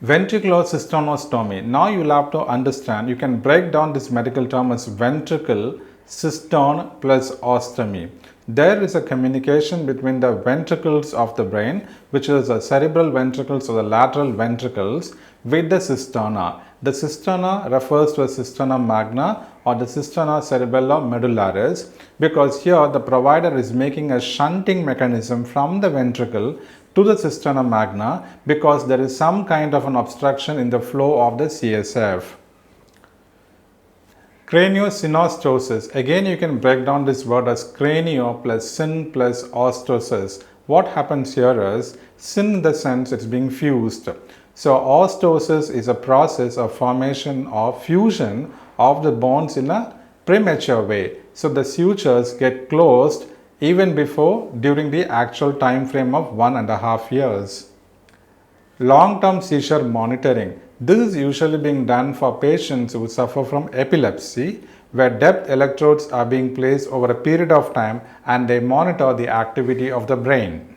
Ventriculocisternostomy. Now you will have to understand, you can break down this medical term as ventricle, cistern plus ostomy. There is a communication between the ventricles of the brain, which is the cerebral ventricles or the lateral ventricles, with the cisterna. The cisterna refers to a Cisterna Magna or the Cisterna cerebello-medullaris, because here the provider is making a shunting mechanism from the ventricle to the Cisterna Magna because there is some kind of an obstruction in the flow of the CSF. Craniosynostosis. Again, you can break down this word as cranio plus syn plus ostosis. What happens here is, syn in the sense it's being fused. So ostosis is a process of formation or fusion of the bones in a premature way. So the sutures get closed even before during the actual time frame of 1.5 years. Long-term seizure monitoring. This is usually being done for patients who suffer from epilepsy, where depth electrodes are being placed over a period of time and they monitor the activity of the brain.